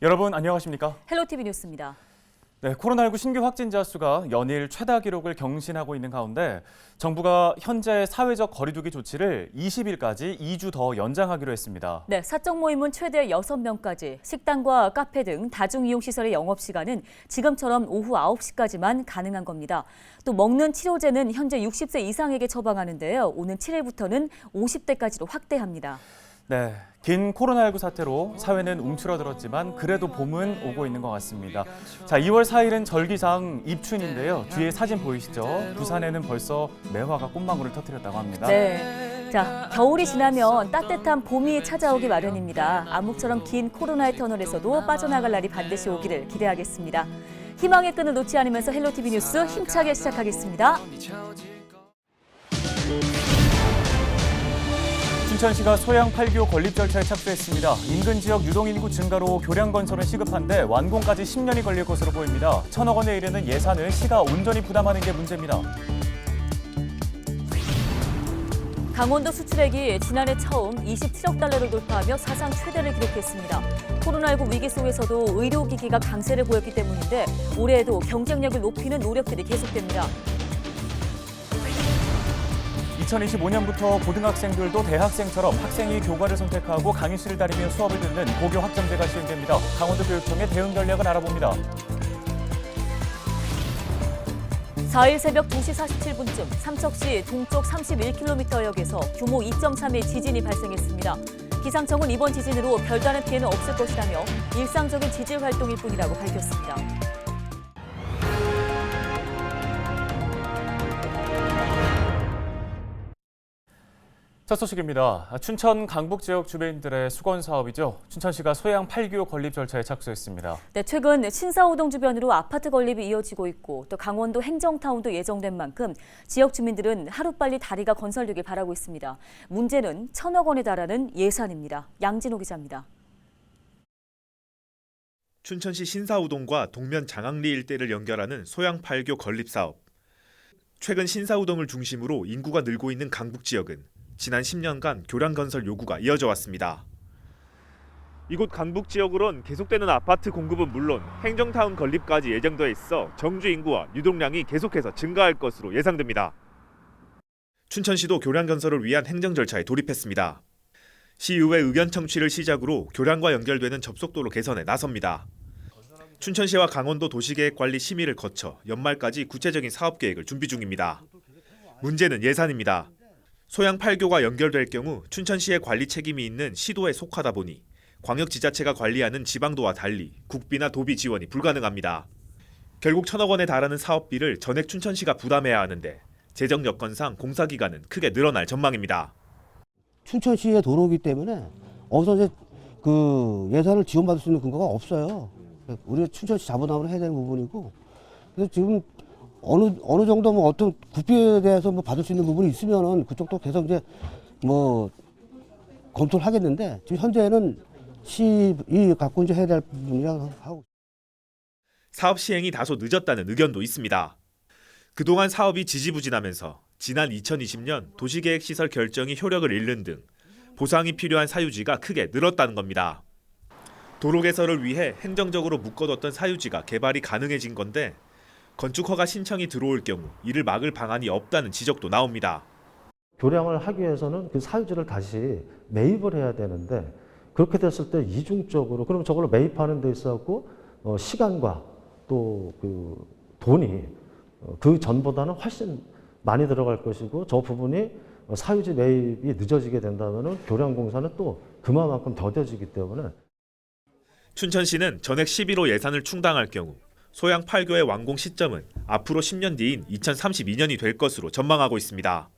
여러분 안녕하십니까? 헬로티비 뉴스입니다. 네, 코로나19 신규 확진자 수가 연일 최다 기록을 경신하고 있는 가운데 정부가 현재 사회적 거리두기 조치를 20일까지 2주 더 연장하기로 했습니다. 네, 사적 모임은 최대 6명까지, 식당과 카페 등 다중이용시설의 영업시간은 지금처럼 오후 9시까지만 가능한 겁니다. 또 먹는 치료제는 현재 60세 이상에게 처방하는데요. 오는 7일부터는 50대까지로 확대합니다. 네, 긴 코로나19 사태로 사회는 움츠러들었지만 그래도 봄은 오고 있는 것 같습니다. 자, 2월 4일은 절기상 입춘인데요. 뒤에 사진 보이시죠? 부산에는 벌써 매화가 꽃망울을 터뜨렸다고 합니다. 네, 자, 겨울이 지나면 따뜻한 봄이 찾아오기 마련입니다. 암흑처럼 긴 코로나의 터널에서도 빠져나갈 날이 반드시 오기를 기대하겠습니다. 희망의 끈을 놓지 않으면서 헬로티비 뉴스 힘차게 시작하겠습니다. 춘천시가 소양 8기호 건립 절차에 착수했습니다. 인근 지역 유동인구 증가로 교량 건설은 시급한데 완공까지 10년이 걸릴 것으로 보입니다. 1,000억 원에 이르는 예산을 시가 온전히 부담하는 게 문제입니다. 강원도 수출액이 지난해 처음 27억 달러를 돌파하며 사상 최대를 기록했습니다. 코로나19 위기 속에서도 의료기기가 강세를 보였기 때문인데 올해에도 경쟁력을 높이는 노력들이 계속됩니다. 2025년부터 고등학생들도 대학생처럼 학생이 교과를 선택하고 강의실을 다니며 수업을 듣는 고교 학점제가 시행됩니다. 강원도 교육청의 대응 전략을 알아봅니다. 4일 새벽 2시 47분쯤 삼척시 동쪽 31km역에서 규모 2.3의 지진이 발생했습니다. 기상청은 이번 지진으로 별다른 피해는 없을 것이라며 일상적인 지질 활동일 뿐이라고 밝혔습니다. 첫 소식입니다. 춘천 강북 지역 주민들의 수건 사업이죠. 춘천시가 소양 8기호 건립 절차에 착수했습니다. 네, 최근 신사호동 주변으로 아파트 건립이 이어지고 있고 또 강원도 행정타운도 예정된 만큼 지역 주민들은 하루빨리 다리가 건설되길 바라고 있습니다. 문제는 1,000억 원에 달하는 예산입니다. 양진호 기자입니다. 춘천시 신사우동과 동면 장항리 일대를 연결하는 소양 8교 건립 사업. 최근 신사우동을 중심으로 인구가 늘고 있는 강북 지역은 지난 10년간 교량 건설 요구가 이어져 왔습니다. 이곳 강북 지역으론 계속되는 아파트 공급은 물론 행정타운 건립까지 예정돼 있어 정주 인구와 유동량이 계속해서 증가할 것으로 예상됩니다. 춘천시도 교량 건설을 위한 행정 절차에 돌입했습니다. 시의회 의견 청취를 시작으로 교량과 연결되는 접속도로 개선에 나섭니다. 춘천시와 강원도 도시계획관리 심의를 거쳐 연말까지 구체적인 사업 계획을 준비 중입니다. 문제는 예산입니다. 소양 8교가 연결될 경우 춘천시의 관리 책임이 있는 시도에 속하다 보니 광역지자체가 관리하는 지방도와 달리 국비나 도비 지원이 불가능합니다. 결국 1,000억 원에 달하는 사업비를 전액 춘천시가 부담해야 하는데 재정 여건상 공사기간은 크게 늘어날 전망입니다. 춘천시의 도로이기 때문에 어디서 이제 그 예산을 지원받을 수 있는 근거가 없어요. 우리가 춘천시 자본화를 해야 되는 부분이고, 그래서 지금 어느 정도 뭐 어떤 국비에 대해서 뭐 받을 수 있는 부분이 있으면은 그쪽도 계속 이제 뭐 검토를 하겠는데 지금 현재는 시이 갖고 이제 해야 될 부분이라고 하고. 사업 시행이 다소 늦었다는 의견도 있습니다. 그동안 사업이 지지부진하면서 지난 2020년 도시계획시설 결정이 효력을 잃는 등 보상이 필요한 사유지가 크게 늘었다는 겁니다. 도로 개설을 위해 행정적으로 묶어뒀던 사유지가 개발이 가능해진 건데 건축허가 신청이 들어올 경우 이를 막을 방안이 없다는 지적도 나옵니다. 교량을 하기 위해서는 그 사유지를 다시 매입을 해야 되는데 그렇게 됐을 때 이중적으로 그럼 저걸 매입하는 데 있어서 시간과 또 그 돈이 그 전보다는 훨씬 많이 들어갈 것이고 저 부분이 사유지 매입이 늦어지게 된다면 교량 공사는 또 그만큼 더뎌지기 때문에 춘천시는 전액 11호 예산을 충당할 경우 소양 8교의 완공 시점은 앞으로 10년 뒤인 2032년이 될 것으로 전망하고 있습니다.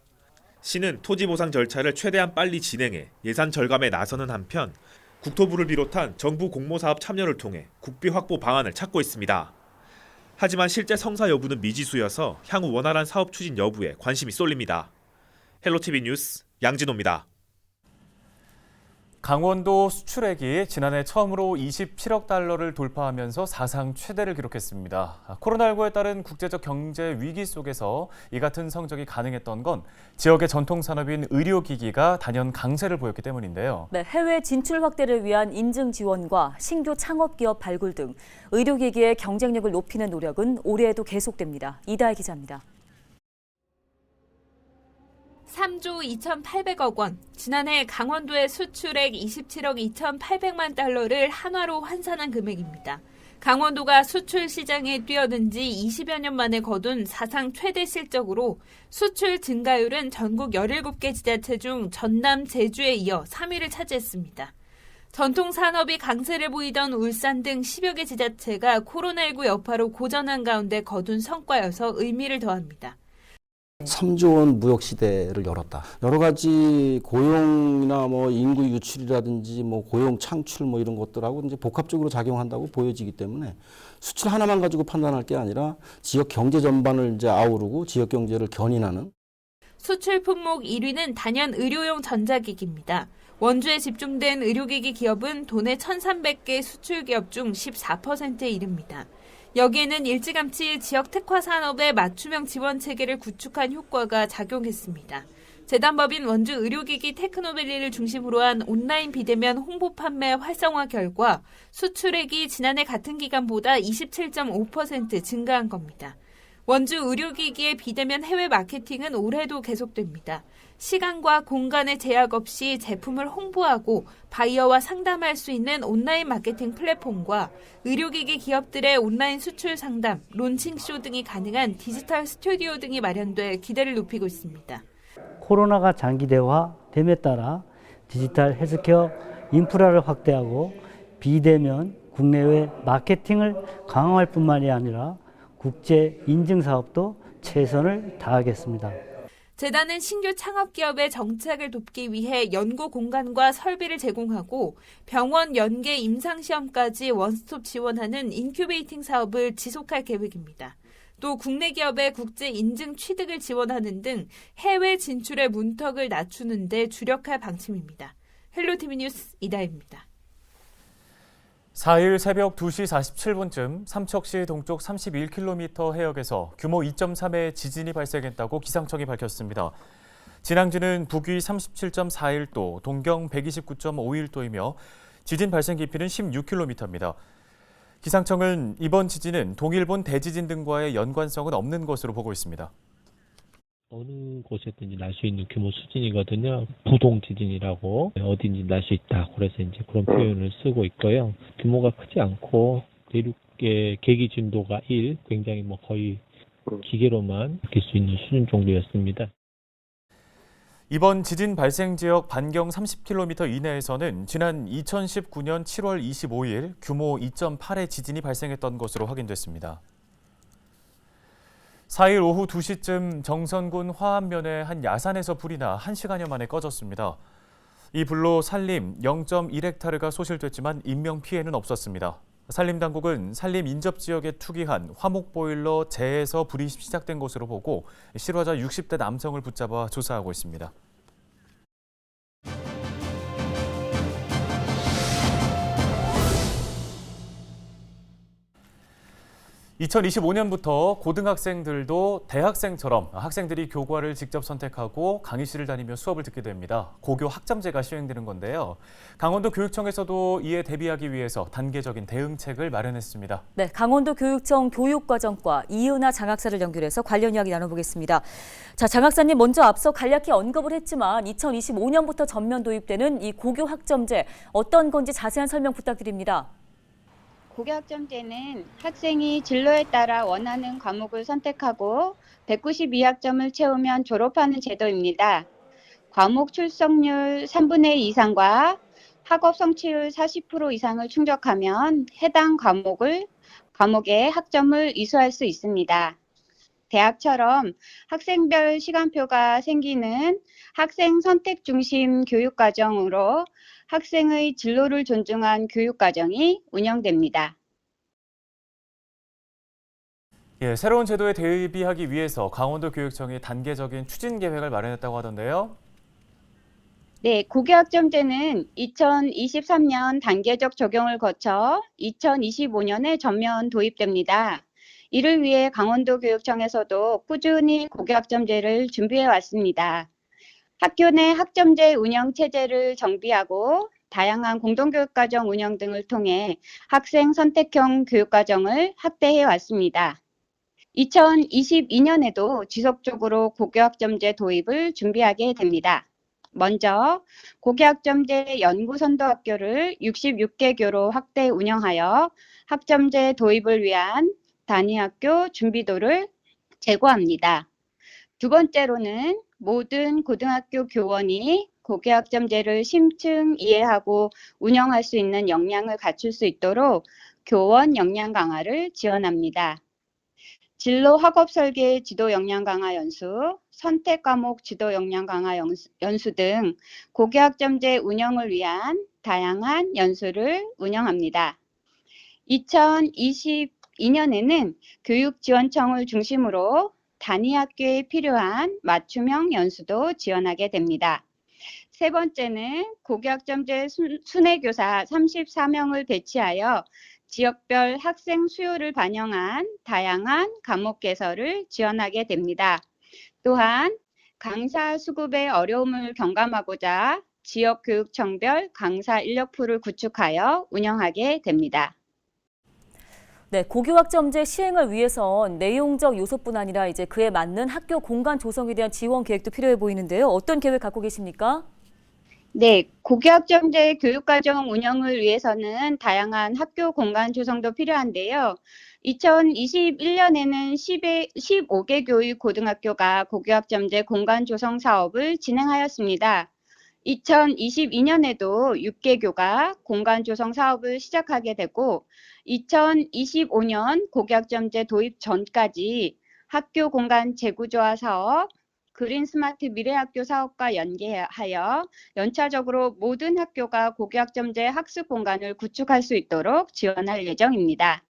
시는 토지 보상 절차를 최대한 빨리 진행해 예산 절감에 나서는 한편 국토부를 비롯한 정부 공모사업 참여를 통해 국비 확보 방안을 찾고 있습니다. 하지만 실제 성사 여부는 미지수여서 향후 원활한 사업 추진 여부에 관심이 쏠립니다. 헬로티비 뉴스 양진호입니다. 강원도 수출액이 지난해 처음으로 27억 달러를 돌파하면서 사상 최대를 기록했습니다. 코로나19에 따른 국제적 경제 위기 속에서 이 같은 성적이 가능했던 건 지역의 전통 산업인 의료기기가 단연 강세를 보였기 때문인데요. 네, 해외 진출 확대를 위한 인증 지원과 신규 창업 기업 발굴 등 의료기기의 경쟁력을 높이는 노력은 올해에도 계속됩니다. 이다혜 기자입니다. 3조 2,800억 원, 지난해 강원도의 수출액 27억 2,800만 달러를 한화로 환산한 금액입니다. 강원도가 수출 시장에 뛰어든 지 20여 년 만에 거둔 사상 최대 실적으로 수출 증가율은 전국 17개 지자체 중 전남, 제주에 이어 3위를 차지했습니다. 전통 산업이 강세를 보이던 울산 등 10여 개 지자체가 코로나19 여파로 고전한 가운데 거둔 성과여서 의미를 더합니다. 3조 원 무역 시대를 열었다. 여러 가지 고용이나 뭐 인구 유출이라든지 뭐 고용 창출 뭐 이런 것들하고 이제 복합적으로 작용한다고 보여지기 때문에 수출 하나만 가지고 판단할 게 아니라 지역 경제 전반을 이제 아우르고 지역 경제를 견인하는. 수출 품목 1위는 단연 의료용 전자기기입니다. 원주에 집중된 의료기기 기업은 도내 1,300개 수출 기업 중 14%에 이릅니다. 여기에는 일찌감치 지역 특화 산업의 맞춤형 지원 체계를 구축한 효과가 작용했습니다. 재단법인 원주 의료기기 테크노밸리를 중심으로 한 온라인 비대면 홍보 판매 활성화 결과 수출액이 지난해 같은 기간보다 27.5% 증가한 겁니다. 원주 의료기기의 비대면 해외 마케팅은 올해도 계속됩니다. 시간과 공간의 제약 없이 제품을 홍보하고 바이어와 상담할 수 있는 온라인 마케팅 플랫폼과 의료기기 기업들의 온라인 수출 상담, 론칭쇼 등이 가능한 디지털 스튜디오 등이 마련돼 기대를 높이고 있습니다. 코로나가 장기화됨에 따라 디지털 헬스케어 인프라를 확대하고 비대면 국내외 마케팅을 강화할 뿐만이 아니라 국제 인증 사업도 최선을 다하겠습니다. 재단은 신규 창업기업의 정착을 돕기 위해 연구 공간과 설비를 제공하고 병원 연계 임상시험까지 원스톱 지원하는 인큐베이팅 사업을 지속할 계획입니다. 또 국내 기업의 국제 인증 취득을 지원하는 등 해외 진출의 문턱을 낮추는 데 주력할 방침입니다. 헬로티비 뉴스 이다혜입니다. 4일 새벽 2시 47분쯤 삼척시 동쪽 31km 해역에서 규모 2.3의 지진이 발생했다고 기상청이 밝혔습니다. 진앙지는 북위 37.41도, 동경 129.51도이며 지진 발생 깊이는 16km입니다. 기상청은 이번 지진은 동일본 대지진 등과의 연관성은 없는 것으로 보고 있습니다. 어느 곳에든지 날 수 있는 규모 수준이거든요. 부동 지진이라고 어딘지 날 수 있다. 그래서 이제 그런 표현을 쓰고 있고요. 규모가 크지 않고 대륙의 계기 진도가 1, 굉장히 뭐 거의 기계로만 느낄 수 있는 수준 정도였습니다. 이번 지진 발생 지역 반경 30km 이내에서는 지난 2019년 7월 25일 규모 2.8의 지진이 발생했던 것으로 확인됐습니다. 4일 오후 2시쯤 정선군 화암면의 한 야산에서 불이 나 1시간여 만에 꺼졌습니다. 이 불로 산림 0.1헥타르가 소실됐지만 인명피해는 없었습니다. 산림당국은 산림 인접지역에 투기한 화목보일러 재에서 불이 시작된 것으로 보고 실화자 60대 남성을 붙잡아 조사하고 있습니다. 2025년부터 고등학생들도 대학생처럼 학생들이 교과를 직접 선택하고 강의실을 다니며 수업을 듣게 됩니다. 고교 학점제가 시행되는 건데요. 강원도 교육청에서도 이에 대비하기 위해서 단계적인 대응책을 마련했습니다. 네, 강원도 교육청 교육과정과 이은하 장학사를 연결해서 관련 이야기 나눠보겠습니다. 자, 장학사님 먼저 앞서 간략히 언급을 했지만 2025년부터 전면 도입되는 이 고교 학점제 어떤 건지 자세한 설명 부탁드립니다. 고교 학점제는 학생이 진로에 따라 원하는 과목을 선택하고 192학점을 채우면 졸업하는 제도입니다. 과목 출석률 3분의 2 이상과 학업 성취율 40% 이상을 충족하면 해당 과목의 학점을 이수할 수 있습니다. 대학처럼 학생별 시간표가 생기는 학생 선택 중심 교육과정으로 학생의 진로를 존중한 교육과정이 운영됩니다. 새로운 제도에 대비하기 위해서 강원도 교육청이 단계적인 추진 계획을 마련했다고 하던데요. 네, 고교학점제는 2023년 단계적 적용을 거쳐 2025년에 전면 도입됩니다. 이를 위해 강원도 교육청에서도 꾸준히 고교학점제를 준비해 왔습니다. 학교 내 학점제 운영 체제를 정비하고 다양한 공동교육과정 운영 등을 통해 학생 선택형 교육과정을 확대해 왔습니다. 2022년에도 지속적으로 고교학점제 도입을 준비하게 됩니다. 먼저 고교학점제 연구선도학교를 66개교로 확대 운영하여 학점제 도입을 위한 단위학교 준비도를 제고합니다. 두 번째로는 모든 고등학교 교원이 고교학점제를 심층 이해하고 운영할 수 있는 역량을 갖출 수 있도록 교원 역량 강화를 지원합니다. 진로 학업 설계 지도 역량 강화 연수, 선택 과목 지도 역량 강화 연수 등 고교학점제 운영을 위한 다양한 연수를 운영합니다. 2022년에는 교육지원청을 중심으로 단위 학교에 필요한 맞춤형 연수도 지원하게 됩니다. 세 번째는 고교학점제 순회교사 34명을 배치하여 지역별 학생 수요를 반영한 다양한 과목 개설을 지원하게 됩니다. 또한 강사 수급의 어려움을 경감하고자 지역교육청별 강사 인력풀을 구축하여 운영하게 됩니다. 네, 고교학점제 시행을 위해선 내용적 요소뿐 아니라 이제 그에 맞는 학교 공간 조성에 대한 지원 계획도 필요해 보이는데요. 어떤 계획 갖고 계십니까? 네, 고교학점제 교육과정 운영을 위해서는 다양한 학교 공간 조성도 필요한데요. 2021년에는 15개 교육 고등학교가 고교학점제 공간 조성 사업을 진행하였습니다. 2022년에도 6개교가 공간 조성 사업을 시작하게 되고 2025년 고교학점제 도입 전까지 학교 공간 재구조화 사업, 그린 스마트 미래학교 사업과 연계하여 연차적으로 모든 학교가 고교학점제 학습 공간을 구축할 수 있도록 지원할 예정입니다.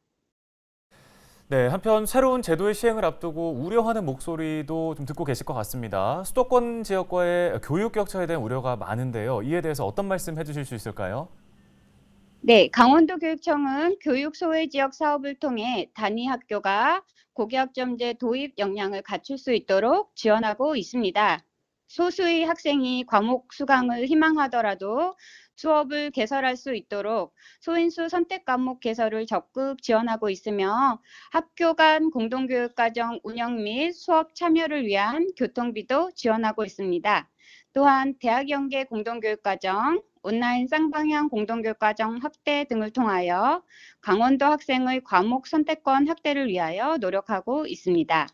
네, 한편 새로운 제도의 시행을 앞두고 우려하는 목소리도 좀 듣고 계실 것 같습니다. 수도권 지역과의 교육 격차에 대한 우려가 많은데요. 이에 대해서 어떤 말씀 해주실 수 있을까요? 네, 강원도교육청은 교육 소외 지역 사업을 통해 단위 학교가 고교학점제 도입 역량을 갖출 수 있도록 지원하고 있습니다. 소수의 학생이 과목 수강을 희망하더라도 수업을 개설할 수 있도록 소인수 선택 과목 개설을 적극 지원하고 있으며 학교 간 공동교육과정 운영 및 수업 참여를 위한 교통비도 지원하고 있습니다. 또한 대학 연계 공동교육과정, 온라인 쌍방향 공동교육과정 확대 등을 통하여 강원도 학생의 과목 선택권 확대를 위하여 노력하고 있습니다.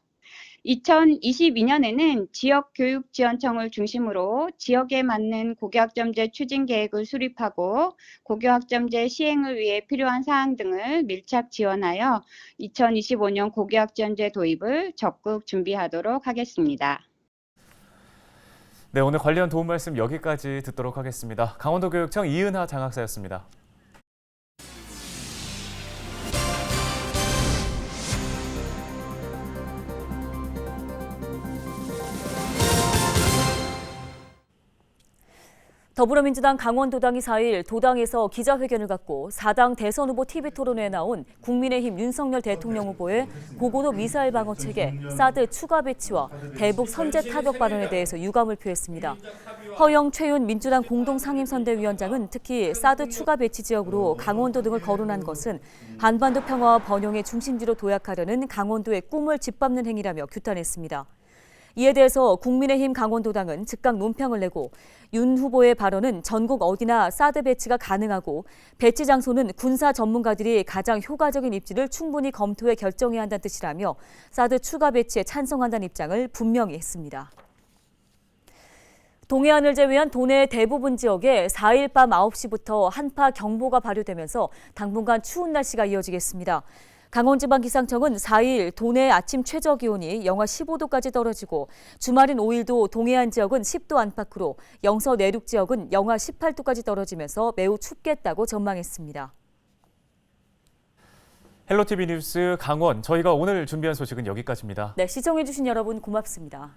2022년에는 지역교육지원청을 중심으로 지역에 맞는 고교학점제 추진 계획을 수립하고 고교학점제 시행을 위해 필요한 사항 등을 밀착 지원하여 2025년 고교학점제 도입을 적극 준비하도록 하겠습니다. 네, 오늘 관련 도움 말씀 여기까지 듣도록 하겠습니다. 강원도교육청 이은하 장학사였습니다. 더불어민주당 강원도당이 4일 도당에서 기자회견을 갖고 4당 대선 후보 TV토론회에 나온 국민의힘 윤석열 대통령 후보의 고고도 미사일 방어 체계, 사드 추가 배치와 대북 선제 타격 발언에 대해서 유감을 표했습니다. 허영 최윤 민주당 공동상임선대위원장은 특히 사드 추가 배치 지역으로 강원도 등을 거론한 것은 한반도 평화와 번영의 중심지로 도약하려는 강원도의 꿈을 짓밟는 행위라며 규탄했습니다. 이에 대해서 국민의힘 강원도당은 즉각 논평을 내고 윤 후보의 발언은 전국 어디나 사드 배치가 가능하고 배치 장소는 군사 전문가들이 가장 효과적인 입지를 충분히 검토해 결정해야 한다는 뜻이라며 사드 추가 배치에 찬성한다는 입장을 분명히 했습니다. 동해안을 제외한 도내 대부분 지역에 4일 밤 9시부터 한파 경보가 발효되면서 당분간 추운 날씨가 이어지겠습니다. 강원지방기상청은 4일 도내 아침 최저기온이 영하 15도까지 떨어지고 주말인 5일도 동해안 지역은 10도 안팎으로 영서 내륙 지역은 영하 18도까지 떨어지면서 매우 춥겠다고 전망했습니다. 헬로티비 뉴스 강원, 저희가 오늘 준비한 소식은 여기까지입니다. 네, 시청해주신 여러분 고맙습니다.